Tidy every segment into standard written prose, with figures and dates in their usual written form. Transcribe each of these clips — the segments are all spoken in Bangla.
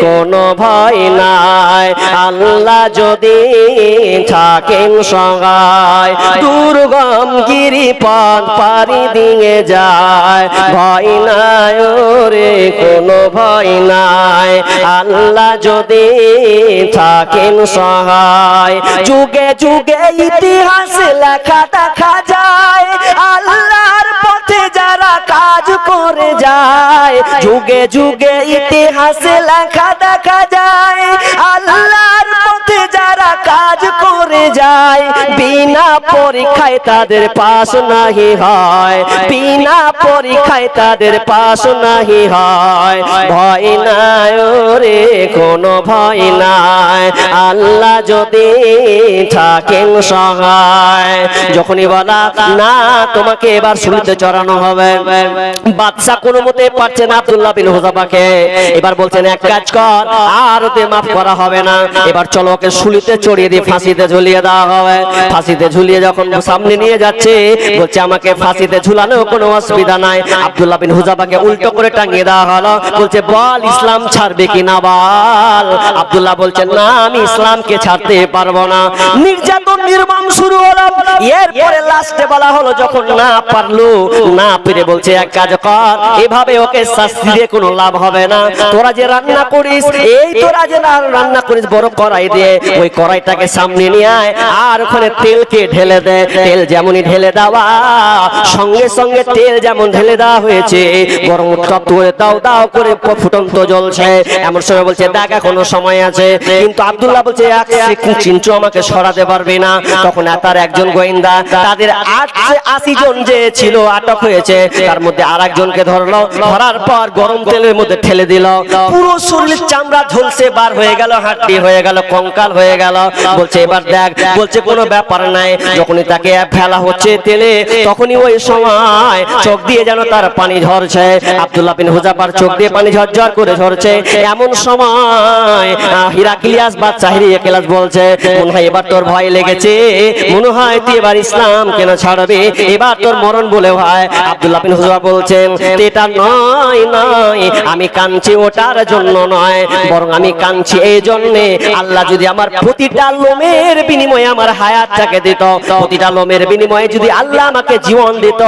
কোনো ভয় নাই। আল্লাহ যদি থাকেন সহায়, দুর্গম গিরিপথ পাড়ি দিয়ে যায়, ভয় নাই ওরে কোনো ভয় নাই। আল্লাহ যদি থাকেন সহায়, যুগে যুগে ইতিহাসে লেখা দেখা যায়, আল্লাহর পথে যারা কাজ করে যায়, যুগে যুগে ইতিহাসে লেখা দেখা যায়, আল্লাহর পথে যারা কাজ করে যায়, বিনা পরীক্ষায় তাদের পাস নাহি হয়, বিনা পরীক্ষায় তাদের পাস নাহি হয়। ভয় নাই ওরে কোনো ভয় নাই, আল্লাহ যদি থাকেন সহায়। যখনই বলা না তোমাকে এবার শুলিতে চড়ানো হবে, বাদশা কোনো মতে পারছে না আব্দুল্লাহ বিন হুযাফাকে। এবার বলছেন এক কাজ কর, আর ওতে মাফ করা হবে না, এবার চলো ওকে শুলিতে চড়িয়ে দিয়ে ফাঁসিতে ঝুলিয়ে দেওয়া হবে। ফাঁসিতে ঝুলিয়ে যখন সামনে নিয়ে যাচ্ছে, বলছে আমাকে ফাঁসিতে ঝুলানো কোনো অসুবিধা নাই। আব্দুল্লাহ বিন হুযাফাকে উল্টো করে টাঙিয়ে দেওয়া হলো। বলছে বল ইসলাম ছাড়বে কিনা বল। আব্দুল্লাহ বলছেন না আমি ইসলামকে ছাড়তে পারবো না। নির্যাতন নির্মম শুরু হলো। এরপরে লাস্টে বলা হলো যখন না পারলো, না পেরে বলছে এক কাজ কর, এভাবে ওকে শাস্তি দিয়ে কোনো লাভ হবে না। তোরা যে রান্না করিস, এই তোরা যে রান্না করিস বড় কড়াই দিয়ে, ওই কড়াইটাকে সামনে নিয়ে আয় আর ওখানে তেলকে ঢেলে দে। তেল যেমনই ঢেলে দেওয়া, সঙ্গে সঙ্গে তেল যেমন ঢেলে দেওয়া হয়েছে, গরম উত্তপ্ত করে দাও দাও করে ফুটন্ত জ্বলছে। এমন সময় বলছে দেখ এখনো সময় আছে। কিন্তু আব্দুল্লাহ বলছে এক সেকেন্ড চিন্টু আমাকে সরাতে পারবে না। তখন তার একজন গোয়েন্দা তাদের 80 জন যে ছিল আটক হয়েছে, তার মধ্যে আর একজনকে ধরলো। ধরার পর গরম তেলের মধ্যে ঠেলে দিল। পুরো শরীর চামড়া ঝলসে বার হয়ে গেল, হাড্ডি হয়ে গেল, কঙ্কাল হয়ে গেল। বলছে এবার দেখ, বলছে কোনো ব্যাপার নাই। যখনই তাকে ফেলা হচ্ছে তেলে, তখনই ওই সময় চোখ দিয়ে যেন তার পানি ঝরছে। আব্দুল্লাহ বিন হুযাফার চোখ দিয়ে পানি ঝরঝর করে ঝরছে। এমন সময় হিরাক্লিয়াস বাদশা হিরাক্লিয়াস বলছে মনে হয় এবার তোর ভয় লেগেছে, মনে হয় তুই এবার ইসলাম কেন ছাড়বে, এবার তোর মরণ বলে হয়। আব্দুল্লাহ বিন হুযাফা বলছেন এটা নয় নয়, আমি কাঁদছি ওটার জন্য নয়, বরং আমি কাঁদছি এই জন্যে আল্লাহ যদি আমার প্রতিটা লোমের বিনিময়ে আমার হায়াতটাকে দিত, প্রতিটা লোমের বিনিময়ে যদি আল্লাহ আমাকে জীবন দিত,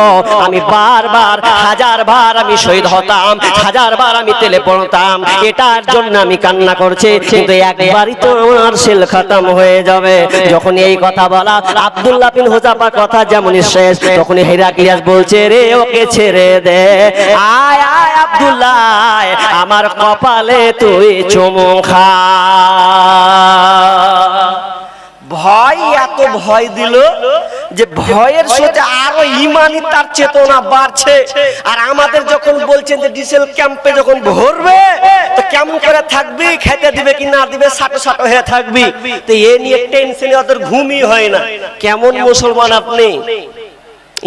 আমি বারবার হাজারবার আমি শহীদ হতাম, হাজারবার আমি তেলে পড়তাম। এটার জন্য আমি কান্না করছি, কিন্তু একবারই তো আমার সেল খতম হয়ে যাবে। যখন এই কথা বলা আব্দুল্লাহ বিন হুযাফার কথা যেমনই শেষ, তখন হিরাক্লিয়াস বলছে রে ওকে ছেড়ে দে, আয় আয় আব্দুল্লাহ আমার কপালে তুই চুমু খা। ভয় এত ভয় দিল যে ভয়ের সাথে আরো ইমানি তার চেতনা বাড়ছে। আর আমাদের যখন বলছেন যে ডিসেল ক্যাম্পে যখন ভরবে তো কেমন করে থাকবি, খেতে দিবে কি না দিবে, সাটো সাটো হয়ে থাকবি, তো এ নিয়ে টেনশনে ওদের ঘুমই হয় না। কেমন মুসলমান আপনি?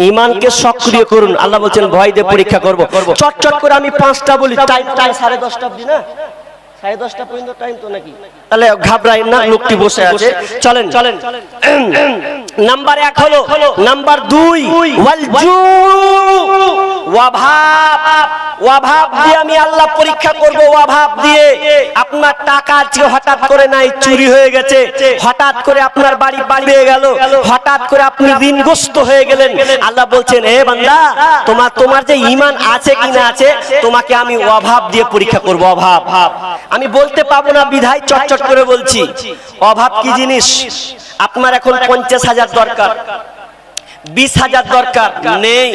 ইমানকে সক্রিয় করুন। আল্লাহ বলছেন ভয় দিয়ে পরীক্ষা করব। চটচট করে আমি 5টা বলি, টাইম 10:30 অবধি না, 10:30 পর্যন্ত টাইম তো নাকি, তাহলে ঘাবড়াই না, লোকটি বসে আছে। চলেন চলেন। নাম্বার 1 হলো, নাম্বার 2 ওয়ালজু, অভাব। অভাব দিয়ে আমি আল্লাহ পরীক্ষা করব। অভাব দিয়ে আপনার টাকা আজকে হঠাৎ করে নাই চুরি হয়ে গেছে, হঠাৎ করে আপনার বাড়ি পেয়ে গেল, হঠাৎ করে আপনি ঋণগ্রস্ত হয়ে গেলেন। আল্লাহ বলছেন হে বান্দা তোমার যে ঈমান আছে কি না আছে, তোমাকে আমি অভাব দিয়ে পরীক্ষা করব। অভাব আমি বলতে পাবো না বিধায় চটচট করে বলছি। অভাব কি জিনিস? আপনার এখন 50,000 দরকার, 20,000 দরকার নেই,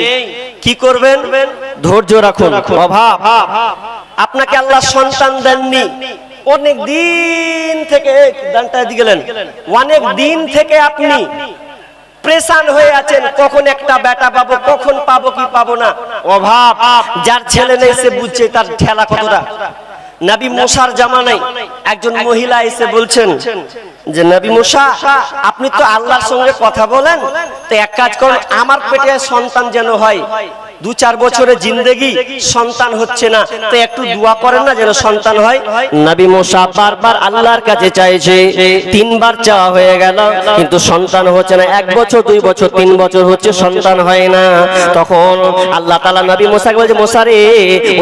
কি করবেন? ধৈর্য রাখুন। অভাব, আপনাকে আল্লাহ সন্তান দেননি, অনেক দিন থেকে দানটা দিলেন, অনেক দিন থেকে আপনি প্রেসান হয়ে আছেন, কখন একটা বেটা পাবো, কখন পাবো কি পাবো না। অভাব। যার ছেলে নেই সে বুঝছে তার ঠেলা কতটা। নবী মুসার জামানায় একজন মহিলা এসে বলছেন যে নবী মুসা, আপনি তো আল্লাহর সঙ্গে কথা বলেন, তো এক কাজ করুন, আমার পেটে সন্তান যেন হয়, 2-4 বছরের জিন্দেগি সন্তান হচ্ছে না, তো একটু দোয়া করেন না যেন সন্তান হয়। নবী মুসা বারবার আল্লাহর কাছে চাইছে, 3 বার চাওয়া হয়ে গেল, কিন্তু সন্তান হচ্ছে না। 1 বছর 2 বছর 3 বছর হচ্ছে, সন্তান হয় না। তখন আল্লাহ তাআলা নবী মুসাকে বলছে, মুসা রে,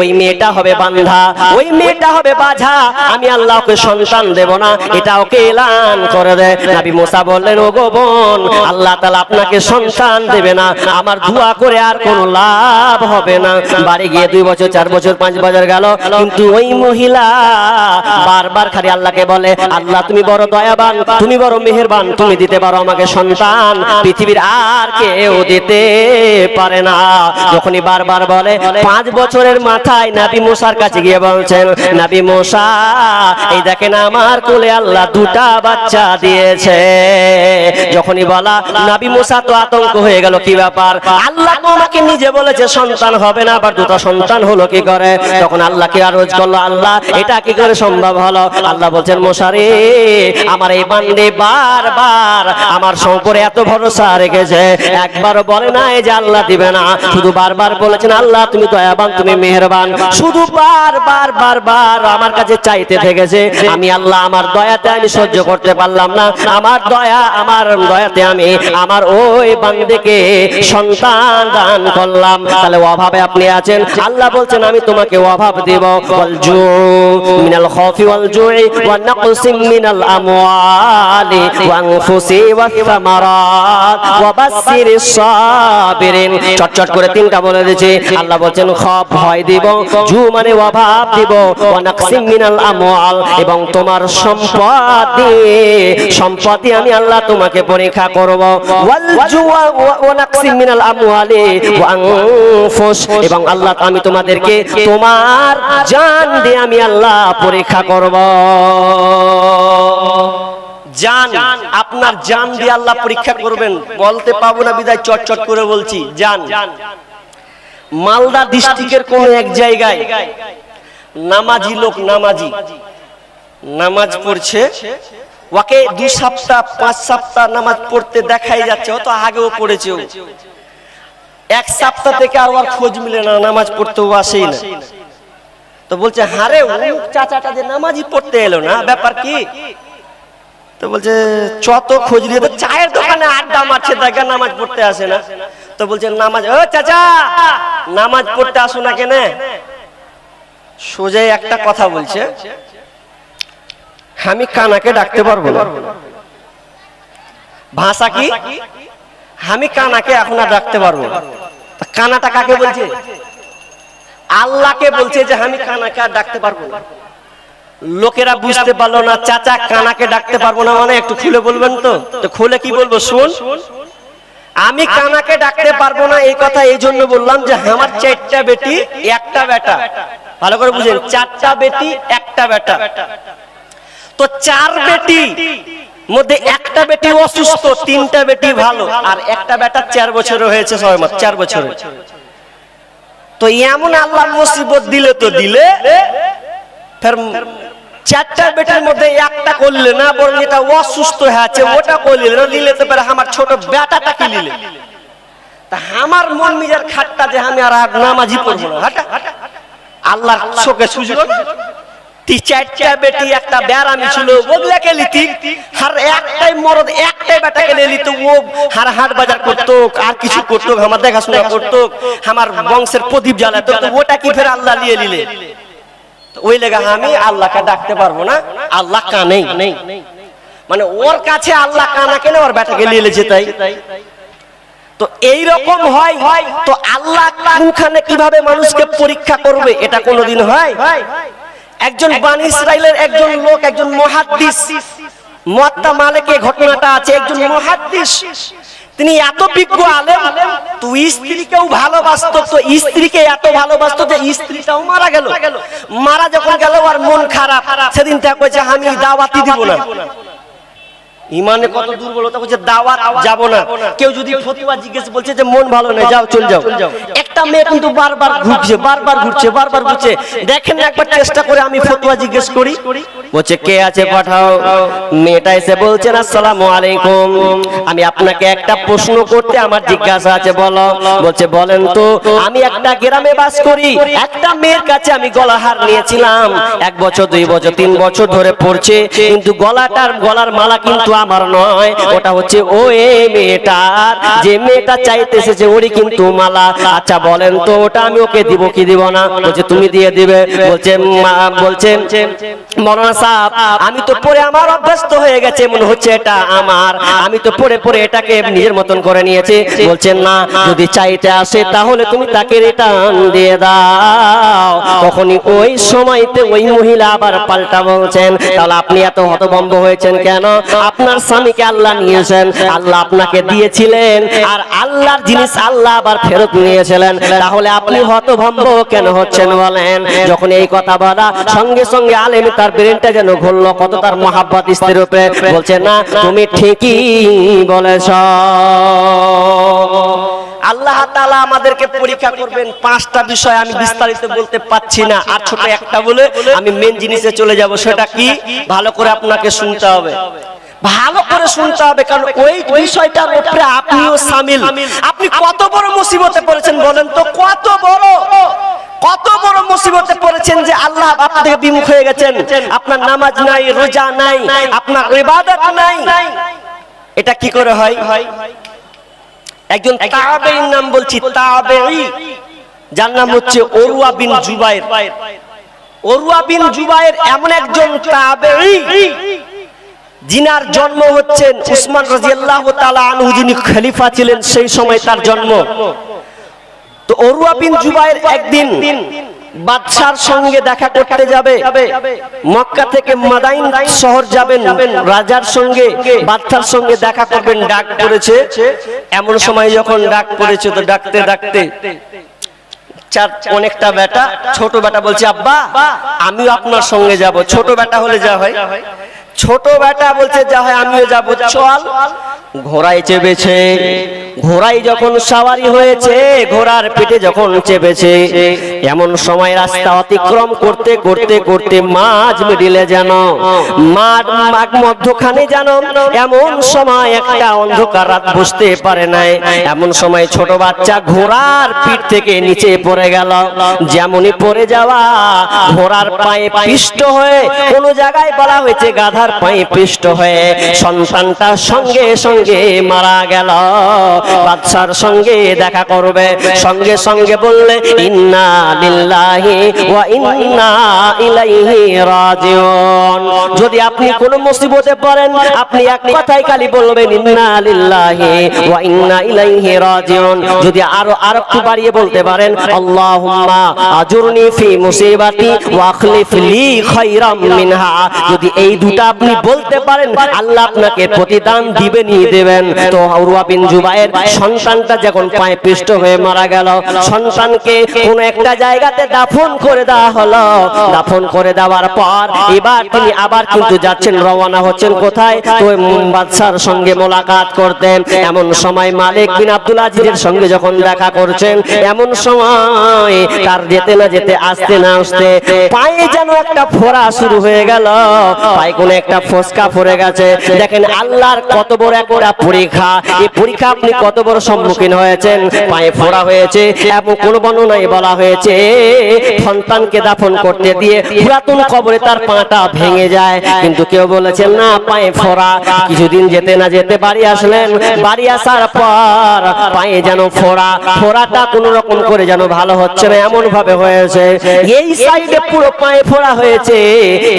ওই মেয়েটা হবে বান্ধা, ওই মেয়েটা হবে বাঝা, আমি আল্লাহ ওকে সন্তান দেব না, এটা ওকে এলান করে দেয়। নবী মুসা বললেন, ও গো বোন, আল্লাহ তাআলা আপনাকে সন্তান দেবে না, আমার দোয়া করে আর কোনো লাভ হবে না। বাড়ি গিয়ে 2 বছর 4 বছর 5 বছর গেল, কিন্তু ওই মহিলা বারবার খালি আল্লাহকে বলে, আল্লাহ তুমি বড় দয়াবান, তুমি বড় মেহেরবান, তুমি দিতে পারো আমাকে সন্তান, পৃথিবীর আর কেউ দিতে পারে না। যখনই বারবার বলে, 5 বছরের মাথায় নবী মুসার কাছে গিয়ে বলছেন, নবী মুসা, এই দেখেন আমার কোলে আল্লাহ 2টা বাচ্চা দিয়েছে। যখনই বলা, নবী মুসা তো আতঙ্ক হয়ে গেল, কি ব্যাপার, আল্লাহ তো আমাকে নিজে বলেছে সন্তান হবে না, আবার 2টা সন্তান হলো কি করে? তখন আল্লাহকে আরজ করলো, আল্লাহ এটা কি করে সম্ভব হলো? আল্লাহ বলছেন, মুসা রে, আমার এই বান্দে বারবার আমার উপরে এত ভরসা রেখেছে, একবারও বলে না এই যে আল্লাহ দিবে না, শুধু বারবার বলেছেন, আল্লাহ তুমি দয়াবান, তুমি মেহেরবান, শুধু বারবার বারবার আমার কাছে চাইতে থেকেছে। আমি আল্লাহ আমার দয়াতে আমি সহ্য করতে পারলাম না, আমার দয়াতে আমি আমার ওই বান্দেকে সন্তান দান করলাম। তাহলে অভাবে আপনি আছেন, আল্লাহ বলছেন আমি তোমাকে অভাব দেব। ওয়াল জু মিনাল খাউফি ওয়াল জুই ওয়া নাকসিম মিনাল আমওয়ালি ওয়া আনফুসি ওয়াস সামারাত ওয়া বাশশিরিস সাবিরিন। চটচট করে 3টা বলে দিয়েছে। আল্লাহ বলছেন খৌফ ভয় দিব, জু মানে অভাব দিব, ওয়া নাকসিম মিনাল আমওয়াল এবং তোমার সম্পদ আমি আল্লাহ তোমাকে পরীক্ষা করব। ওয়াল জু ওয়া নাকসিম মিনাল আমওয়ালি ওয়া আনফুস এবং আল্লাহ আমি তোমাদেরকে তোমার জান দিয়ে আমি আল্লাহ পরীক্ষা করব। জান, আপনার জান দিয়ে আল্লাহ পরীক্ষা করবেন। বলতে পাবো না বিদায় চটচট করে বলছি, জান। মালদা ডিস্ট্রিক্টের কোন এক জায়গায় নামাজি লোক, নামাজ পড়ছে, ওকে 2 সপ্তাহ 5 সপ্তাহ নামাজ পড়তে দেখাই যাচ্ছে, ও তো আগেও পড়েছে, 1 সপ্তাহ থেকে আর খোঁজ মিলে না, নামাজ পড়তেও আসেই না। তো বলছে, হারে ও চাচাটা যে নামাজই পড়তে এলো না, ব্যাপার কি? তো বলছে, যত খোঁজ নিয়ে তো চায়ের দোকানে আড্ডা মারছে, দেখা নামাজ পড়তে আসে না। তো বলছে, নামাজ, ও চাচা নামাজ পড়তে আসো না কেন? সোজাই একটা কথা বলছে, আমি কানাকে ডাকতে পারবো না। ভাষা কি? আমি কানাকে এখন আর ডাকতে পারবো না। কানাটা কাকে বলছে? আল্লাহকে বলছে যে আমি কানাকে আর ডাকতে পারবো না। লোকেরা বুঝতে পারলো না, চাচা কানাকে ডাকতে পারবো না মানে একটু খুলে বলবেন তো? তো খুলে কি বলবো শুন। আমি কানাকে ডাকতে পারবো না এই কথা এই জন্য বললাম যে আমার 4টা বেটি 1টা বেটা, ভালো করে বুঝেন, 4টা বেটি 1টা বেটা। তো 4 বেটি মধ্যে 1টা বেটি অসুস্থ, 3টা বেটি ভালো, আর 1টা বেটা 4 বছরের হয়েছে, 6 মাস 4 বছরের। তো এমন আল্লাহ মুসিবত দিলে তো দিলে, ফের 4টা বেটার মধ্যে 1টা করলে না, বরং এটা অসুস্থ আছে ওটা করলে না, দিলে তো পারে আমার ছোট বেটাটা কি নিলে। তা আমার মন মিজার খাটটা যে আমি আর নামাজি পড়বো না, হাটা আল্লাহর চোখে সুযোগ। 4টা বেটি 1টা বেরামি ছিল, ওগুলাকে লিতি, আর একটাই মরদ 1টাই বেটাকে লিত, ও হার হাট বাজার করতো, আর কিছু করতো, আমার দেখাশোনা করতো, আমার বংশের প্রদীপ জ্বালাতো, তো ওটা কি ফের আল্লাহ নিয়ে নিলে। ওই লেগা আমি আল্লাহকে ডাকতে পারবো না, আল্লাহ কানেই, মানে ওর কাছে আল্লাহ কানা কেন, ওর বেটাকে নিয়ে এলেছে তাই। তো এইরকম হয়। তো আল্লাহ কোনখানে কিভাবে মানুষকে পরীক্ষা করবে এটা কোনোদিন হয়? একজন বনি ইসরাইলের একজন লোক, একজন মুহাদ্দিস, মুয়াত্তা মালিকে ঘটনাটা আছে, একজন মুহাদ্দিস, তিনি এত বিজ্ঞ আলেম, তো স্ত্রীকেও ভালোবাসতো, তো স্ত্রীকে এত ভালোবাসতো যে স্ত্রীটাও মারা গেল। মারা যখন গেল আর মন খারাপ, সেদিন তা কইছে আমি দাওয়াতই দিব না। ইমানে কত দুর্বলতা, বলছে দাওয়াত যাব না। কেউ যদি ফতোয়া জিজ্ঞেস বলছে যে মন ভালো নেই, যাও চল যাও। একটা মেয়ে কিন্তু বারবার ঘুরছে, দেখেন একবার চেষ্টা করে আমি ফতোয়া জিজ্ঞেস করি, বলছে কে আছে পাঠাও। মেয়েটা এসে বলছেন আসসালামু আলাইকুম, আমি আপনাকে একটা প্রশ্ন করতে আমার জিজ্ঞাসা আছে, বলো। বলছে বলেন তো। আমি একটা গ্রামে বাস করি, একটা মেয়ের কাছে আমি গলাহার নিয়েছিলাম, 1 বছর 2 বছর 3 বছর ধরে পড়ছে, কিন্তু গলার মালা কিন্তু আমার নয়, ওটা হচ্ছে ওই মেয়েটার, যে মেয়েটা চাইতেছে যে ওরই কিন্তু মালা। আচ্ছা বলেন তো ওটা আমি ওকে দিব কি দিব না? বলছে তুমি দিয়ে দিবে। বলছেন মৌলানা সাহেব আমি তো পরে আমার অভ্যস্ত হয়ে গেছে, মনে হচ্ছে এটা আমার, আমি তো পরে পরে এটাকে নিজের মতন করে নিয়েছি। বলছেন না, যদি চাইতে আসে তাহলে তুমি তাকে রিটার্ন দিয়ে দাও। তখনই ওই সময়তে ওই মহিলা আবার পাল্টা বলছেন, তাহলে আপনি এত হতভম্ব হয়েছেন কেন? আপনার স্বামীকে আল্লাহ নিয়েছেন, আল্লাহ আপনাকে দিয়েছিলেন, আর আল্লাহর জিনিস আল্লাহ আবার ফেরত নিয়েছিলেন, তাহলে আপনি হতভম্ব কেন হচ্ছেন বলেন? যখন এই কথা বলা সঙ্গে সঙ্গে আলেম তার ব্রেনটা যেন ঘুরলো, কত তার মহাব্বত স্ত্রীর উপরে। বলছে না তুমি ঠিকই বলেছ। আল্লাহ তাআলা আমাদেরকে পরীক্ষা করবেন 5টা বিষয়, আমি বিস্তারিত বলতে পাচ্ছি না, আর ছোট একটা বলে আমি মেন জিনিসে চলে যাব। সেটা কি? ভালো করে আপনাকে শুনতে হবে, ভালো করে শুনতে হবে, কারণ ওই বিষয়টার উপরে আপনিও শামিল। আপনি কত বড় মুসিবতে পড়েছেন বলেন তো, কত বড় মুসিবতে পড়েছেন যে আল্লাহ আপনার থেকে বিমুখ হয়ে গেছেন, আপনার নামাজ নাই, রোজা নাই, আপনার ইবাদত নাই। এটা কি করে হয়? একজন তাবেঈর নাম বলছি, তাবেঈ, যার নাম হচ্ছে উরওয়া বিন জুবায়ের। উরওয়া বিন জুবায়ের এমন একজন তাবেঈ যিনার জন্ম হচ্ছেন উসমান রাদিয়াল্লাহু তাআলা আনহু, যিনি খলিফা ছিলেন সেই সময় তার জন্ম। তো উরওয়া বিন জুবায়ের একদিন বাদশার সঙ্গে দেখা করতে যাবে, মক্কা থেকে মাদাইন শহর যাবেন, রাজার সঙ্গে বাদশার সঙ্গে দেখা করবেন, ডাক পড়েছে। এমন সময় যখন ডাক পড়েছে, তো ডাকতে ডাকতে অনেকটা বেটা, ছোট বেটা বলছে আব্বা আমিও আপনার সঙ্গে যাব। ছোট বেটা হলে যা হয়, ছোট বেটা বলছে যা হয় আমিও যাব, চল। ঘোড়ায় চেপেছে, ঘোড়ায় যখন সাওয়ারি হয়েছে, ঘোড়ার পিঠে যখন চেপেছে, এমন সময় রাস্তা অতিক্রম করতে করতে করতে মাঝ মিডিলে যেন, মাঠ মধ্যখানে যেন এমন সময় একটা অন্ধকার রাত, বুঝতে পারে নাই। এমন সময় ছোট বাচ্চা ঘোড়ার পিঠ থেকে নিচে পড়ে গেল। যেমনই পড়ে যাওয়া, ঘোড়ার পায়ে পিষ্ট হয়ে, কোন জায়গায় বলা হয়েছে গাধার পায়ে পিষ্ট হয়ে সন্তানটা সঙ্গে সঙ্গে মারা গেল। বাদশার সঙ্গে দেখা করবে, সঙ্গে সঙ্গে বললে ইন্না লিল্লাহি ওয়া ইন্না ইলাইহি রাজিউন। যদি আপনি কোন মুসিবতে পড়েন, আপনি এক কথাই খালি বলবেন ইন্না লিল্লাহি ওয়া ইন্না ইলাইহি রাজিউন। যদি আরো একটু বাড়িয়ে বলতে পারেন আল্লাহুম্মা আজুরনি ফি মুসিবাতি ওয়া আখলিফ লি খায়রাম মিনহা। যদি এই দুটো আপনি বলতে পারেন, আল্লাহ আপনাকে প্রতিদান দিবেনই দেবেন। তো উরওয়া বিন জুবায়ের সন্তানটা যখন পায়ে পিষ্ট হয়ে মারা গেল, সন্তানকে কোন একটা জায়গাতে দাফন করে দেওয়া হলো। দাফন করে দেওয়ার পর এবার তিনি আবার কিন্তু যাচ্ছেন, রওনা হচ্ছেন কোথায়? তো বাদশার সঙ্গে মোলাকাত করতেন। এমন সময় মালিক বিন আব্দুল আজিজের সঙ্গে যখন দেখা করছেন, এমন সময় তার যেতে না যেতে, আসতে না আসতে পায়ে যেন একটা ফোড়া শুরু হয়ে গেল, পায়ে কোন একটা ফসকা পড়ে গেছে। দেখেন আল্লাহর কত বড় একটা পরীক্ষা, এই পরীক্ষা আপনি কত বড় সম্মুখীন হয়েছেন। পায়ে ফোড়া হয়েছে, এবং কোন বর্ণনায় বলা হয়েছে সন্তানকে দাফন করতে দিয়ে পুরাতন কবরে তার পাটা ভেঙে যায়, কিন্তু কেউ বলেছেন না পায়ে ফোড়া। কিছুদিন যেতে না যেতে বাড়ি আসলেন, বাড়ি আসার পর পায়ে যেন ফোড়াটা কোন রকম করে যেন ভালো হচ্ছে না, এমন ভাবে হয়েছে। এই সাইডে পুরো পায়ে ফোড়া হয়েছে,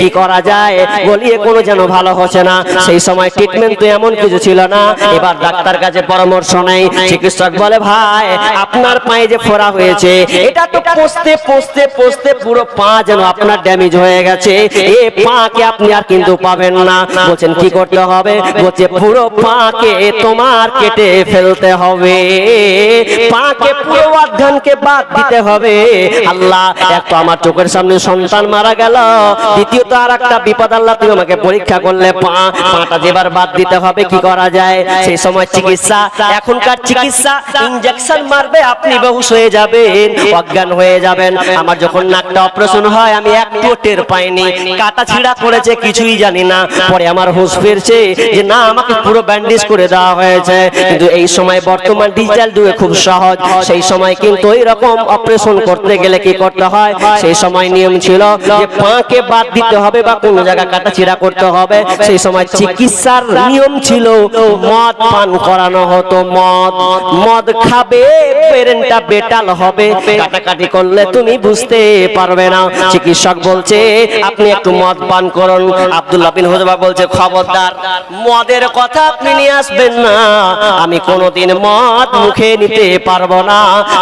কি করা যায়? গলিয়ে কোনো যেন ভালো হচ্ছে না। সেই সময় ট্রিটমেন্ট তো এমন কিছু ছিল না। এবার ডাক্তার কাছে পরামর্শ নেই। চিকিৎসক বলে ভাই আপনার পায়ে যে ফোড়া হয়েছে, এটা তো পচতে পচতে পচতে পুরো পা যেন আপনার ড্যামেজ হয়ে গেছে, এই পাকে আপনি আর কিন্তু পাবেন না। বলছেন কি করতে হবে? বলছে পুরো পাকে তোমার কেটে ফেলতে হবে, পাকে পুরো অর্গানকে বাদ দিতে হবে। আল্লাহ, এক তো আমার চোখের সামনে সন্তান মারা গেল, দ্বিতীয়ত আর একটা বিপদ, আল্লাহ তুমি আমাকে পরীক্ষা করলে পাটা যেবার বাদ দিতে হবে, কি করা যায় সেই সময় চিকিৎসা, এখনকার চিকিৎসা ইনজেকশন মারবে আপনি বেহুশ হয়ে যাবেন, অজ্ঞান হয়ে যাবেন। আমার যখন নাকটা অপারেশন হয় আমি একটু টের পাইনি, কাটা ছিঁড়া করেছে কিছুই জানি না, পরে আমার হুঁশ ফিরছে যে না আমাকে পুরো ব্যান্ডেজ করে দেওয়া হয়েছে। কিন্তু এই সময় বর্তমান ডিজিটাল যুগে খুব সহজ, সেই সময় কিন্তু ওই রকম অপারেশন করতে গেলে কি করতে হয়, সেই সময় নিয়ম ছিল যে পাকে বাদ দিতে হবে বা কোনো জায়গা কাটা ছিঁড়া করতে হবে। সেই সময় চিকিৎসার নিয়ম ছিল মদ পান করানো হতো, মদ খাবে ব্রেনটা বেটাল হবে, কাটাকাটি করলে তুমি বুঝতে পারবে না। চিকিৎসক বলছে আপনি একটু মদ পান করুন। আব্দুল্লাহ বিন হুযাফা বলছে খবরদার মদের কথা আপনি নিয়ে আসবেন না, আমি কোনোদিন মদ মুখে নিতে পারবো না,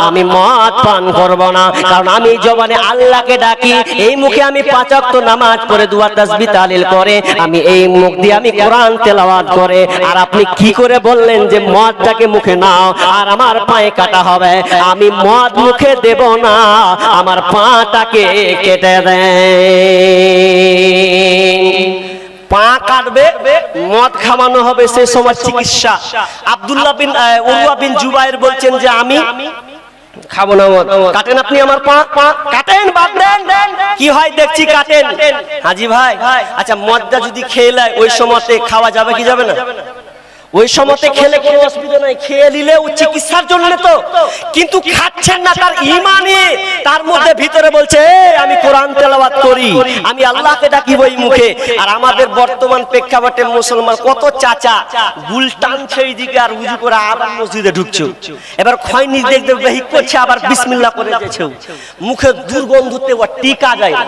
আমি মদ পান করব না, কারণ আমি জবানে আল্লাহকে ডাকি, এই মুখে আমি 5 ওয়াক্ত নামাজ পড়ে দুয়া তাসবিহ তাহলিল করে, আমি এই মুখ দিয়ে আমি কোরআন তেলাওয়াত করে, আর আপনি কি করে বললেন যে মদটাকে মুখে নাও আর আমার পায়ে কাটা হবে? আমি মদ মুখে দেব না, আমার পাটাকে কেটে দেন। পা কাটবে, মদ খাওয়ানো হবে, সেই সময় চিকিৎসা। আব্দুল্লাহ বিন উরওয়া বিন জুবায়ের বলছেন যে আমি খাবো না মদ। কাটেন আপনি আমার পা, কাটেন বাঁধেন, কি হয় দেখছি কাটেন। হাজি ভাই আচ্ছা মদটা যদি খেয়ে নেয় ওই সময়তে খাওয়া যাবে কি যাবে না? ওই সময়তে খেলে কোনো অসুবিধা নাই, খেয়ে নিলে ও চিকিৎসার জন্য তো, কিন্তু খাচ্ছেন না তার ঈমানে, তার মধ্যে ভিতরে বলছে আমি কোরআন তেলাওয়াত করি, আমি আল্লাহকে ডাকি ওই মুখে। আর আমাদের বর্তমান প্রেক্ষাপটে মুসলমান কত চাচা গুল টানছে এইদিকে আর উজু করে আবার মসজিদে ঢুকছে, এবার খয়নি দেখতে বেহিক করছে আবার বিসমিল্লাহ করে যাচ্ছে, মুখে দুর্গন্ধতে ও টিকা যায় না।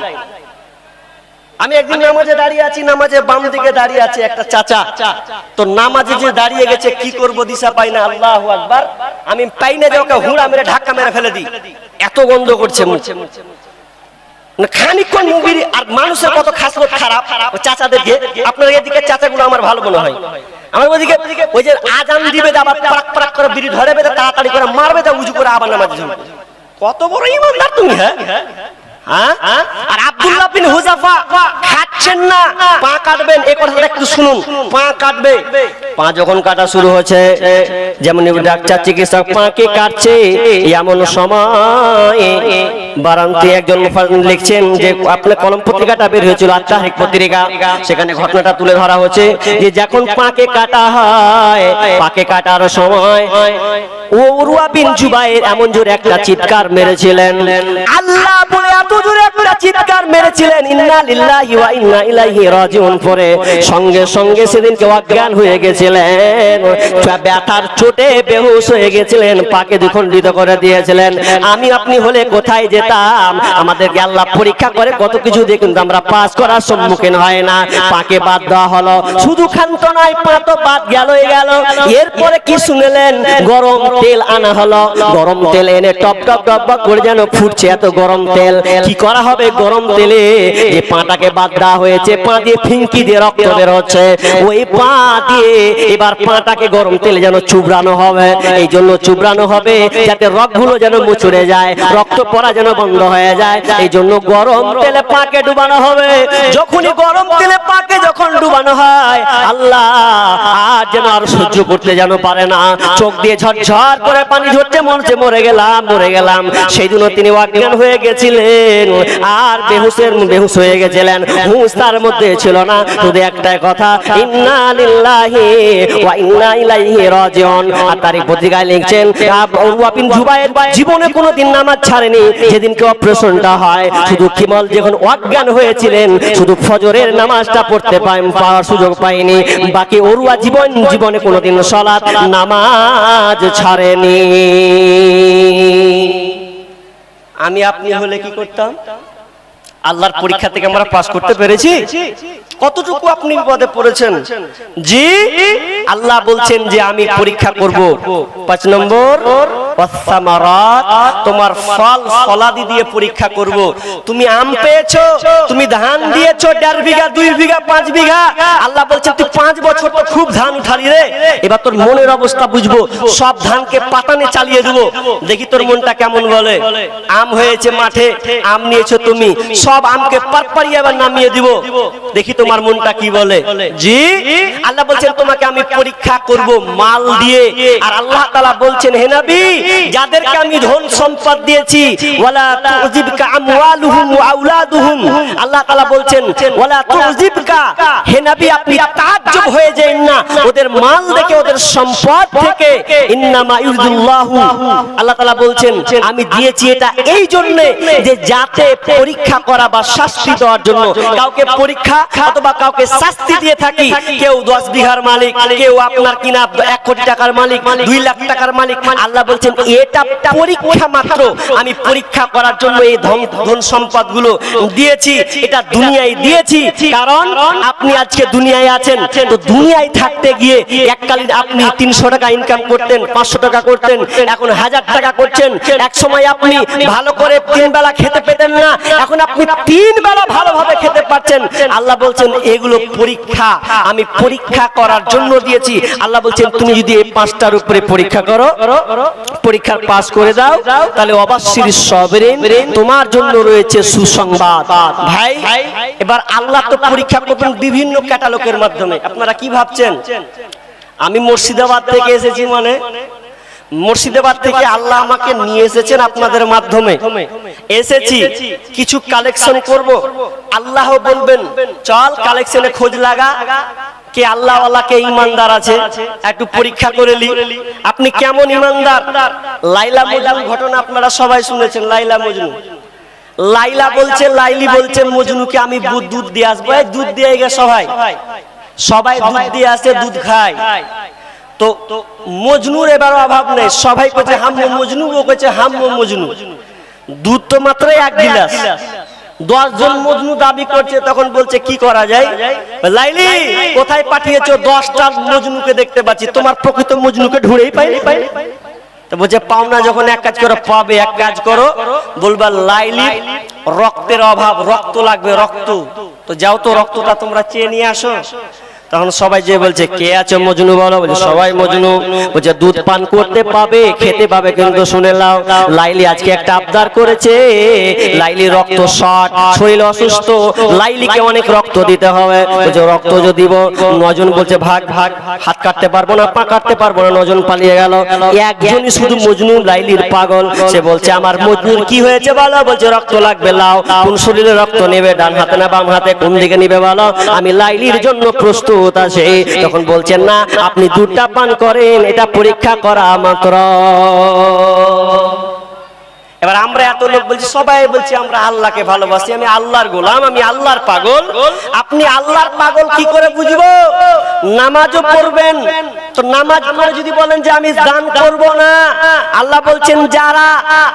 আমি একদিন নামাজে দাঁড়িয়ে আছি, নামাজে বাম দিকে দাঁড়িয়ে আছে একটা চাচা, তো নামাজে যে দাঁড়িয়ে গেছে কি করব দিশা পাই না, আল্লাহু আকবার, আমি পাই না যে ওকে হুড়া মেরে ধাক্কা মেরে ফেলে দিই, এত গন্ধ করছে মুখে। খানিকক্ষণ মুভির আর মানুষের কত খাসরত খারাপ চাচাদেরকে, আপনার এদিকে চাচাগুলো আমার ভালো মনে হয়, আমার ওইদিকে ওই যে আজান দিবে আবার পারাক পারাক করে বিড়ি ধরে বেঁধে তাড়াতাড়ি করে মারবে, তা উজু করে আবার নামাজে যাবে। কত বড় ইমানদার তুমি! হ্যাঁ, আর আব্দুল্লাহ বিন হুযাফা খাচ্ছেন না, পা কাটবেন, এই কথাটা একটু শুনুন। পা কাটবে, পা যখন কাটা শুরু হচ্ছে, যেমন ডাক্তার চিকিৎসক পাকে কাটছে, এমন সময় বারান্তে একজন মুফাসসির লিখছেন যে আপনার কলম পত্রিকাটা বের হয়েছিল আত-তাহরিক পত্রিকা, সেখানে ঘটনাটা তুলে ধরা হচ্ছে যে যখন পাকে কাটা হয়, পাকে কাটার সময় উরওয়া বিন জুবায়ের এমন জোরে একটা চিৎকার মেরেছিলেন, আল্লাহ বলে এত জোরে একটা চিৎকার মেরেছিলেন, ইন্না লিল্লাহি ওয়া ইন্না ইলাইহি রাজিউন, পরে সঙ্গে সঙ্গে সেদিনকে অজ্ঞান হয়ে গেছিলেন, ব্যথার চোটে বেহুশ হয়ে গেছিলেন, পাকে দ্বিখণ্ডিত করে দিয়েছিলেন। আমি আপনি হলে কোথায় যেতাম? আমাদেরকে আল্লাহ পরীক্ষা করে কত কিছু দিয়ে, কিন্তু আমরা পাস করার সম্মুখীন হয় না। পাকে বাদ দেওয়া হলো, শুধু ক্ষান্ত নয়, পা তো বাদ গেলই গেল। এরপরে কি শুনলেন? গরম তেল আনা হলো, গরম তেল এনে টপ টপ টপ করে যেন ফুটছে, এত গরম তেল। কি করা হবে গরম তেলে? যে পাটাকে বাদ দেওয়া হয়েছে, পা দিয়ে ফিঙ্কি দিয়ে রক্ত বের হচ্ছে, ওই পা দিয়ে এবার পাটাকে গরম তেলে যেন চুবড়ানো হবে। এই জন্য চুবড়ানো হবে যাতে রগগুলো যেন মুচড়ে যায়, রক্ত পড়া যেন বন্ধ হয়ে যায়। এই জন্য গরম তেলে পাকে ডুবানো হবে। যখনই গরম তেলে পাকে যখন ডুবানো হয়, আল্লাহ আর যেন আর সহ্য করতে যেন পারে না, চোখ দিয়ে ঝরঝর করে পানি ঝরছে, মনে মরে গেলাম মরে গেলাম। সেই জন্য তিনি অজ্ঞান হয়ে গেছিলেন আর বেহুশ হয়ে গেছিলেন, হুঁশ তার মধ্যে ছিল না, শুধু একটাই কথা, ইন্না লিল্লাহি ওয়া ইন্না ইলাইহি রাজিউন। আর তারই পত্রিকায় লিখছেন উরওয়া বিন জুবায়ের জীবনে কোনোদিন নামাজ ছাড়েনি, যেদিনকে অপারেশনটা হয় শুধু কিমল যখন অজ্ঞান হয়েছিলেন শুধু ফজরের নামাজটা পড়তে পাওয়ার সুযোগ পায়নি, বাকি উরওয়া জীবনে কোনোদিন সালাত নামাজ ছাড়েনি। আমি আপনি হলে কি করতাম? আল্লাহর পরীক্ষা থেকে আমরা পাস করতে পেরেছি? কতটুকু আপনি বিপদে পড়েছেন? জি, আল্লাহ বলছেন যে আমি পরীক্ষা করব। 5 নম্বর ওয়াসসামারাত, তোমার ফল ফলাদি দিয়ে পরীক্ষা করব। তুমি আম পেয়েছো, তুমি ধান দিয়েছো 1.5 বিঘা 2 বিঘা 5 বিঘা, আল্লাহ বলছে তুই 5 বছর তো খুব ধান উঠালি রে, এবার তোর মনের অবস্থা বুঝবো, সব ধানকে পাতানে চালিয়ে দেবো, দেখি তোর মনটা কেমন বলে। আম হয়েছে মাঠে, আম নিয়েছো তুমি, সব আমকে পারপারিয়ে এবার নামিয়ে দিব, দেখি তোমার মনটা কি বলে। জি, আল্লাহ বলছেন তোমাকে আমি পরীক্ষা করব মাল দিয়ে। আর আল্লাহ তাআলা বলছেন হে নবী, যাদেরকে আমি ধন সম্পদ দিয়েছি, ওয়ালা তুযিবকা আমওয়ালুহুম ওয়া আওলাদুহুম, আল্লাহ তাআলা বলছেন ওয়ালা তুযিবকা, হে নবী আপনি তাজ্জব হয়ে যাবেন না ওদের মাল দেখে, ওদের সম্পদ থেকে। ইন্নামা ইউরিদুল্লাহু, আল্লাহ তাআলা বলছেন আমি দিয়েছি এটা এই জন্য যে যাতে পরীক্ষা করা বা শাস্তি দেওয়ার জন্য। কাউকে পরীক্ষা অথবা কাউকে শাস্তি দিয়ে থাকি, কেউ 10 বিঘার মালিক, কেউ আপনার কিনা 1 কোটি টাকার মালিক, 2 লাখ টাকার মালিক, আল্লাহ বলছেন এটা পরীক্ষা মাত্র, আমি পরীক্ষা করার জন্য এই ধন সম্পদ গুলো দিয়েছি, এটা দুনিয়ায় দিয়েছি। কারণ আপনি আজকে দুনিয়ায় আছেন, তো দুনিয়ায় থাকতে গিয়ে এককালীন আপনি 300 টাকা ইনকাম করতেন, 500 টাকা করতেন, এখন 1000 টাকা করছেন। এক সময় আপনি ভালো করে 3 বেলা খেতে পেতেন না, এখন আপনি 3 বেলা ভালোভাবে খেতে পাচ্ছেন। আল্লাহ বলছেন এগুলো পরীক্ষা, আমি পরীক্ষা করার জন্য দিয়েছি। আল্লাহ বলছেন তুমি যদি এই 5টার উপরে পরীক্ষা করো, পরীক্ষার পাস করে দাও, তাহলে অবশ্যই সাবরিন, তোমার জন্য রয়েছে সুসংবাদ। ভাই, এবার আল্লাহ তো পরীক্ষা করবেন বিভিন্ন ক্যাটালগের মাধ্যমে। আপনারা কি ভাবছেন আমি মুর্শিদাবাদ থেকে এসেছি, মানে মুর্শিদাবাদ থেকে আল্লাহ আমাকে নিয়ে এসেছেন আপনাদের মাধ্যমে, এসেছি কিছু কালেকশন করব। আল্লাহ বলবেন চল কালেকশনে খোঁজ লাগা, কে আল্লাহ ওয়ালা কে ঈমানদার আছে একটু পরীক্ষা করে লি। আপনি কেমন ঈমানদার? লাইলা মজনু ঘটনা আপনারা সবাই শুনেছেন। লাইলা মজনু, লাইলা বলছে, লাইলি বলছে মজনুকে আমি দুধ দিয়ে আসবো। দুধ দিয়ে গেছে সবাই দুধ দিয়ে আসে, দুধ খায়। তো মজনুর এবার অভাব নেই, সবাই কইছে হাম্মু মজনু, ও কইছে হাম্মু মজনু। দুধ তো মাত্র 1 গিলাস, 10 জন মজনু দাবি করছে। তখন বলছে কি করা যায়? লাইলি কোথায় পাঠিয়েছো? 10টা মজনুকে দেখতে পাচ্ছি, তোমার প্রকৃত মজনুকে ঢুঁড়েই পাইনি। তো বলছে পাওনা যখন এক কাজ করো পাবে, এক কাজ করো, বলবা লাইলি রক্তের অভাব, রক্ত লাগবে, রক্ত, তো যাও তো রক্তটা তোমরা চেয়ে নিয়ে আসো। তখন সবাই যে বলছে কে আছে মজনু বলো, বলছে সবাই মজনু। বলছে দুধ পান করতে পাবে, খেতে পাবে, কিন্তু শুনে নাও লাইলি আজকে একটা আবদার করেছে। লাইলি রক্ত শর্ট, শরীর অসুস্থ, লাইলিকে অনেক রক্ত দিতে হবে। বলছে রক্ত যদি দিব। 9 জন বলছে ভাগ ভাগ, হাত কাটতে পারবো না, পা কাটতে পারবো না। 9 জন পালিয়ে গেল, একজনই শুধু মজনু লাইলির পাগল। সে বলছে আমার মজনুর কি হয়েছে বলো? বলছে রক্ত লাগবে, লাও। কোন শরীরে রক্ত নেবে, ডান হাতে না বাম হাতে, কোন দিকে নিবে বলো? আমি লাইলির জন্য প্রস্তুত আছে। তখন বলছেন না আপনি দুধটা পান করেন, এটা পরীক্ষা করা মাত্র। এবার আমরা এত লোক বলছি, সবাই বলছি আমরা আল্লাহকে ভালোবাসি, আমি আল্লাহর গোলাম, আমি আল্লাহর পাগল। আপনি আল্লাহর পাগল কি করে বুঝবো? নামাজও পড়বেন, তো নামাজ পড়ে যদি বলেন যে আমি দান করব না, আল্লাহ বলছেন যারা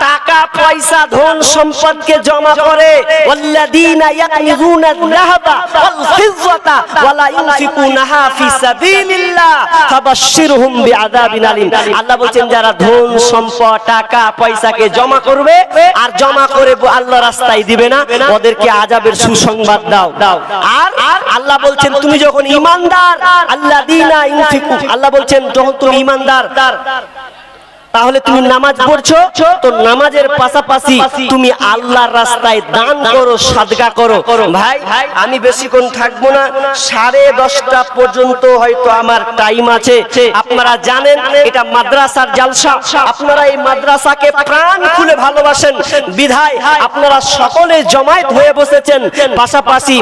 টাকা পয়সা ধন সম্পদকে জমা করে, ওয়াল্লাযীনা ইয়াকনিজুনা আয-যাহাবা ওয়াল ফিজ্জাতা ওয়ালা ইউনফিকুনাহা ফি সাবিলিল্লাহ ফাবাশশিরহুম বিআযাবিন আলীম। আল্লাহ বলছেন যারা ধন সম্পদ টাকা পয়সাকে জমা করবে আর জমা করে আল্লাহর রাস্তায় দিবে না, ওদেরকে আযাবের সুসংবাদ দাও। আর আল্লাহ বলছেন তুমি যখন ঈমানদার, আল্লাযীনা ইউনফিকু, আল্লাহ বলছেন যখন তুমি ঈমানদার তাহলে তুমি নামাজ পড়ছো, তো নামাজের পাশাপাশি তুমি আল্লাহর রাস্তায় দান করো, সাদকা করো। ভাই আমি বেশিক্ষণ থাকবো না, 10:30 পর্যন্ত হয়তো আমার টাইম আছে। আপনারা জানেন এটা মাদ্রাসার জালসা, আপনারা এই মাদ্রাসাকে প্রাণ খুলে ভালোবাসেন বিধায় আপনারা সকলে জমায়েত হয়ে বসেছেন। পাশাপাশি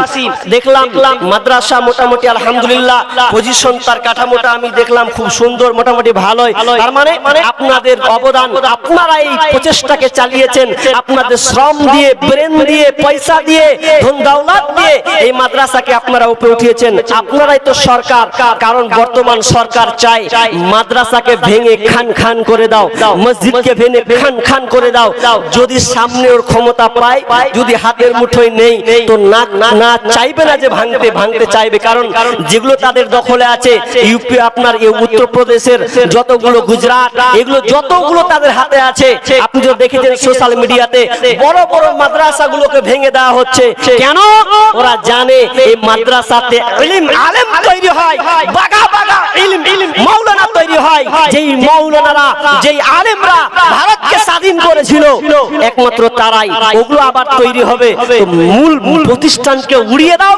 দেখলাম মাদ্রাসা মোটামুটি আলহামদুলিল্লাহ পজিশন, তার কাঠামোটা আমি দেখলাম খুব সুন্দর, মোটামুটি ভালোই। তার মানে আপনাদের অবদান, আপনারা এই প্রচেষ্টাকে চালিয়েছেন, আপনাদের শ্রম দিয়ে, ব্রেন দিয়ে, পয়সা দিয়ে, ধন দৌলত দিয়ে এই মাদ্রাসাকে আপনারা উপরে উঠিয়েছেন। আপনারাই তো সরকার, কারণ বর্তমান সরকার চায় মাদ্রাসাকে ভেঙে খান খান করে দাও, মসজিদকে ভেঙে খান খান করে দাও। যদি সামনে ওর ক্ষমতা পায়, যদি হাতের মুঠোয় নেই, তো না চাইবে না যে ভাঙতে চাইবে। কারণ যেগুলো তাদের দখলে আছে, ইউপি আপনার উত্তরপ্রদেশের যতগুলো, গুজরাট, এগুলো যতগুলো তাদের হাতে আছে, আপনি যদি দেখেছেন সোশ্যাল মিডিয়াতে বড় বড় মাদ্রাসাগুলোকে ভেঙে দেওয়া হচ্ছে। কেন? ওরা জানে এই মাদ্রাসাতে ইলম আলেম তৈরি হয়, বাগা বাগা ইলম মাওলানা তৈরি হয়। যেই মাওলানারা, যেই আলেমরা ভারতকে স্বাধীন করেছিল, একমাত্র তারাই। ওগুলো আবার তৈরি হবে, তো মূল প্রতিষ্ঠানকে উড়িয়ে দাও,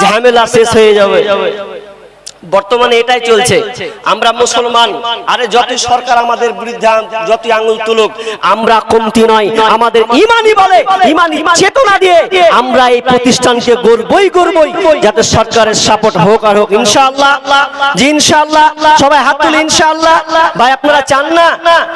ঝামেলা শেষ হয়ে যাবে। বর্তমানে এটাই চলছে। আমরা মুসলমান, আরে যত সরকার আমাদের বিরুদ্ধে যত আঙুল তুলুক, আমরা কমতি নয়। আমাদের ইমানি বলে, ইমানি চেতনা দিয়ে আমরা এই প্রতিষ্ঠানকে গড়বই গড়বই, যাতে সরকারের সাপোর্ট হোক আর হোক। ইনশাআল্লাহ, জি ইনশাআল্লাহ। সবাই হাত তুলে ইনশাআল্লাহ। ভাই আপনারা চান না?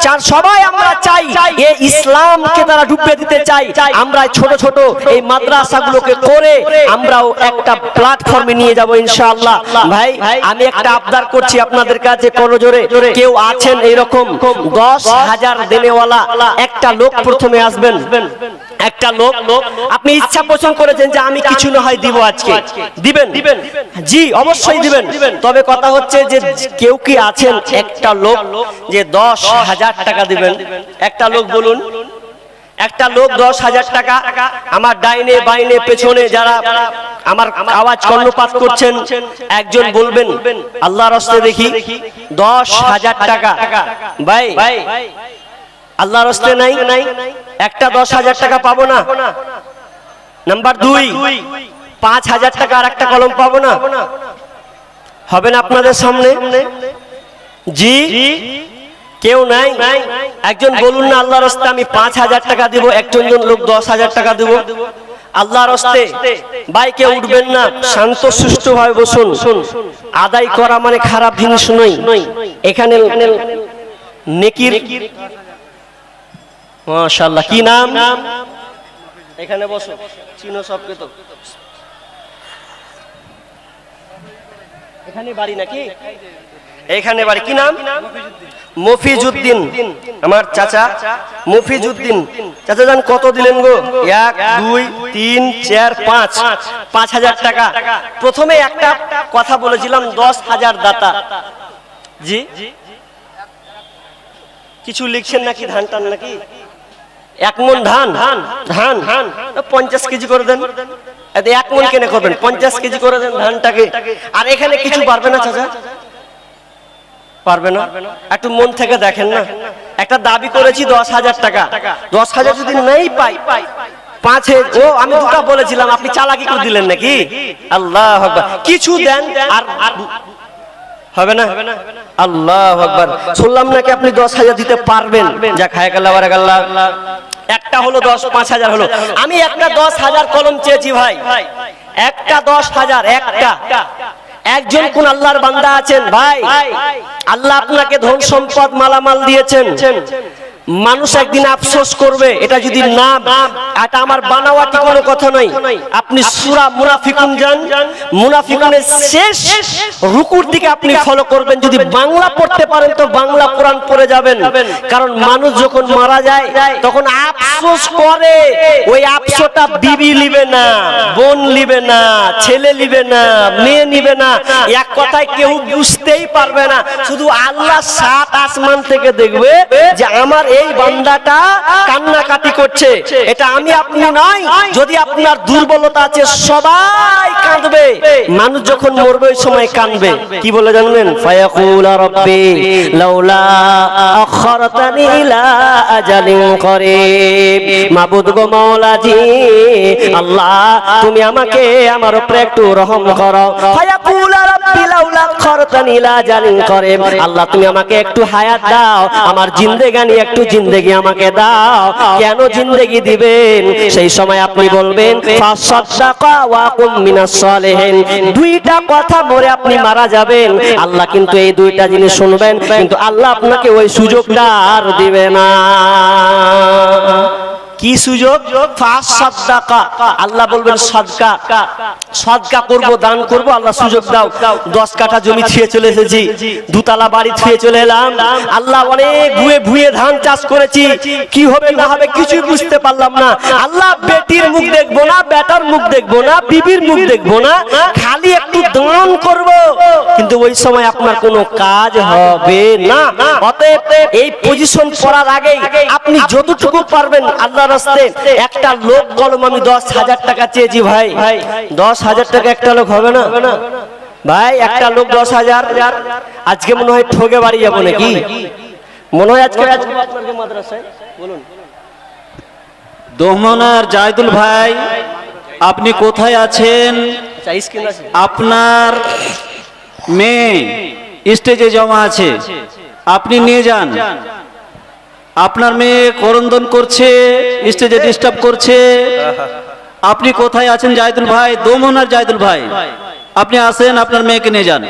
চান সবাই। আমরা চাই এই ইসলামকে তারা ডুবিয়ে দিতে চাই। আমরা ছোট ছোট এই মাদ্রাসাগুলোকে করে আমরাও একটা প্ল্যাটফর্মে নিয়ে যাব ইনশাআল্লাহ। ভাই আমি একটা আবদার করছি আপনাদের কাছে করজোরে, কেউ আছেন এরকম 10,000 দেনেওয়ালা? একটা লোক প্রথমে আসবেন, একটা লোক। আপনি ইচ্ছা পোষণ করেছেন যে আমি কিছু না হয় দিব, আজকে দিবেন? জি অবশ্যই দিবেন। তবে কথা হচ্ছে যে কেউ কি আছেন একটা লোক যে 10,000 টাকা দিবেন? একটা লোক বলুন। একটা লোক 10,000 টাকা। আমার ডাইনে বাইনে পেছনে যারা আমার আওয়াজ কর্ণপাত করছেন, একজন বলবেন আল্লাহর রাস্তায় দেখি 10,000 টাকা। ভাই আল্লাহর রাস্তায় নাই, একটা 10,000 টাকা পাবো না। নাম্বার 2, 5,000 টাকা আর একটা কলম পাবো না? হবে না আপনাদের সামনে? জি কেউ নাই? একজন বলুন না আল্লাহর রাস্তায় আমি 5,000 টাকা দিব। একজন লোক 10,000 টাকা দিব আল্লাহর রাস্তায়। বাইকে উঠবেন না, শান্ত সুষ্ঠ ভাবে বসুন। আদায় করা মানে খারাপ জিনিস নয়। এখানে নেকির, মাশাআল্লাহ। কি নাম? এখানে বসো, চিনো সবকে তো। এখানে বাড়ি নাকি? এখানে বাড়ি। কি নাম? মফিজউদ্দিন। আমার চাচা মফিজউদ্দিন। চাচা জান কত দিলেন গো? 1 2 3 4 5, 5,000 টাকা। প্রথমে একটা কথা বলেছিলাম 10,000 দাতা। জি কিছু লিখছেন নাকি? ধান টান নাকি? 1 মণ ধান, ধান 50 কেজি করে দেন। 1 মণ কেনে করবেন? 50 কেজি করে দেন ধানটাকে। আর এখানে কিছু পারবে না চাচা? পারবে না? একটু মন থেকে দেখেন না। একটা দাবি করেছি 10,000 টাকা। 10,000 যদি নাই পাই, 5 ও আমি দুটা বলেছিলাম, আপনি চালাকি করে দিলেন নাকি? আল্লাহু আকবার। কিছু দেন আর হবে না? আল্লাহু আকবার। শুনলাম নাকি আপনি 10,000 দিতে পারবেন। যা খায় আল্লাহ বারাকাল্লাহ। একটা হলো 10, 5,000 হলো। আমি একটা 10,000 কলম চেয়েছি ভাই, একটা 10,000। একটা একজন কোন আল্লাহর বান্দা আছেন ভাই, আল্লাহ আপনাকে ধন সম্পদ মালামাল দিয়েছেন, মানুষ একদিন আফসোস করবে। এটা যদি না, এটা আমার বানাওয়াটি কোনো কথা নয়। আপনি সূরা মুনাফিকুন যান, মুনাফিকুনের শেষ রুকুর দিকে আপনি ফলো করবেন। যদি বাংলা পড়তে পারেন তো বাংলা কোরআন পড়ে যাবেন। কারণ মানুষ যখন মারা যায় তখন আফসোস করে। ওই আফসোসটা বিবি নিবে না, বোন নিবে না, ছেলে নিবে না, মেয়ে নিবে না। এক কথায় কেউ বুঝতেই পারবে না। শুধু আল্লাহ 7 আসমান থেকে দেখবে যে আমার এই বান্দাটা কান্নাকাটি করছে। এটা আমি আপনি নয়। যদি আপনার দুর্বলতা আছে সবাই কাঁদবে। মানুষ যখন মরবে ওই সময় কাঁদবে। কি বলে জানবেন? ফায়াকুল রাব্বি লাউলা আখরতানি ইলা আজালিন করিব। মাবুদ গো মাওলাজি, আল্লাহ তুমি আমাকে আমার উপরে একটু রহম করো। ফায়াকুল রাব্বি লাউলা আখরতানি ইলা আজালিন করিব। আল্লাহ তুমি আমাকে একটু হায়াত দাও, আমার জিন্দেগানি একটু জিন্দেগি আমাকে দাও। কেন জিন্দেগি দিবেন? সেই সময় আপনি বলবেন ফাসাদাকা ওয়া কুম মিনাস সালিহিন। দুইটা কথা বলে আপনি মারা যাবেন। আল্লাহ কিন্তু এই দুইটা জিনিস শুনবেন, কিন্তু আল্লাহ আপনাকে ওই সুযোগটা আর দিবে না। কি সুযোগ? ফাসাদাকা, আল্লাহ বলবেন সাদকা, সাদকা করব, দান করব। আল্লাহ সুযোগ দাও। 10 কাঠা জমি ছুঁয়ে চলে এসেছি, 2 তলা বাড়ি ছুঁয়ে চলে এলাম। আল্লাহ অনেক ভুয়ে ভুয়ে ধান চাষ করেছি, কি হবে না হবে কিছুই বুঝতে পারলাম না। আল্লাহ বেটির মুখ দেখবো না, বেটার মুখ দেখবো না, বিবির মুখ দেখবো না, খালি একটু দান করব, কিন্তু ওই সময় আপনার কোনো কাজ হবে না। অতএব এই পজিশন করার আগে আপনি যতটুকু পারবেন আল্লাহর রাস্তায়, একটা লোক কলম আমি 10,000 টাকা চেয়েছি ভাই, 10,000 টাকা একটা লোক হবে না ভাই? একটা লোক 10,000, আজকে মনে হয় ঠকে বাড়ি যাবো নাকি? মনে হয় আজকে আপনাদের মাদ্রাসায় বলুন। দোমনার জাহিদুল ভাই, আপনি কোথায় আছেন? আপনার মেয়ে স্টেজে জমা আছে, আপনি নিয়ে যান। আপনার মেয়ে করন্দন করছে, স্টেজে ডিস্টার্ব করছে। আপনি কোথায় আছেন জাহিদুল ভাই? দোমনার জাহিদুল ভাই, আপনি আসেন, আপনার মেয়েকে নিয়ে যান।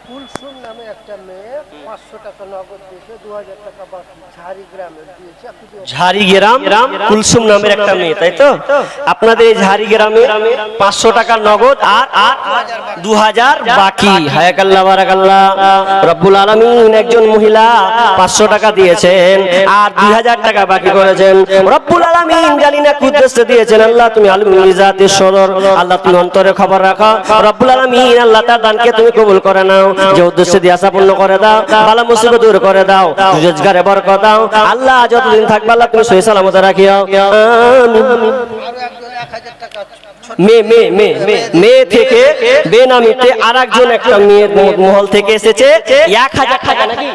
কুলসুম নামে একটা মেয়ে 500 টাকা নগদ দিয়েছে, 2000 টাকা বাকি ঝাড়িগ্রামে দিয়েছে। ঝাড়িগ্রাম কুলসুম নামের একটা মেয়ে, তাই তো? আপনাদের এই ঝাড়িগ্রামে 500 টাকা নগদ আর 2000 বাকি। হায়াকাল্লাহ বারাকাল্লাহ। রব্বুল আলামিন একজন মহিলা 500 টাকা দিয়েছেন আর 2000 টাকা বাকি করেছেন। রব্বুল আলামিন জানি না উদ্দেশ্যে দিয়েছেন। আল্লাহ তুমি আলিমুল জাতির সদর, আল্লাহ তুমি অন্তরে খবর রাখো। রব্বুল আলামিন আল্লাহ তার দানকে তুমি কবুল করে নাও, যে উদ্দেশ্যে দিয়াসা পূর্ণ করে দাও, বালা মুসিবত দূর করে দাও, রোজগারে বরকত দাও। আল্লাহ যতদিন থাকবে আল্লাহ তুমি সহি সালামতে রাখিও। আমিন। মেয়ে থেকে বেনামিতে আরেকজন একটা মেয়ের মহল থেকে এসেছে 1000 টাকা, নাকি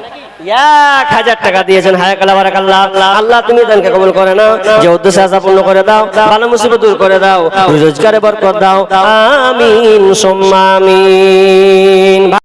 1000 টাকা দিয়েছেন। হায়াকাল্লাহ বারাকাল্লাহ। আল্লাহ তুমি দানকে কবুল করে নাও, যে উদ্দেশ্যে আশা পূর্ণ করে দাও, বালা মুসিবত দূর করে দাও, রোজগারে বরকত দাও। আমিন সুম্মা আমিন।